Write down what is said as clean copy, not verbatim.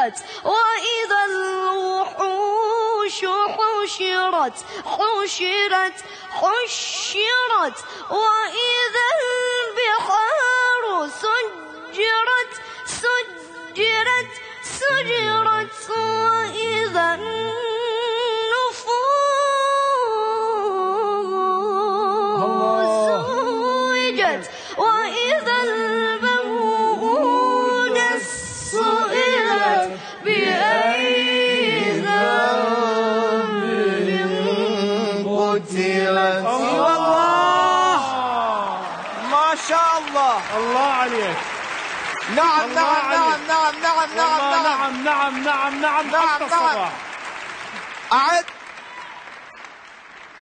زلزلت وإذا الوحوش حشرت حشرت حشرت وإذا البحار سجرت سجرت سجرت وإذا النفوس زوجت وإذا الموءودة سئلت بأي ذنب قتلت. الله ما شاء الله. الله عليك. نعم نعم نعم نعم نعم نعم نعم نعم نعم نعم نعم. أعد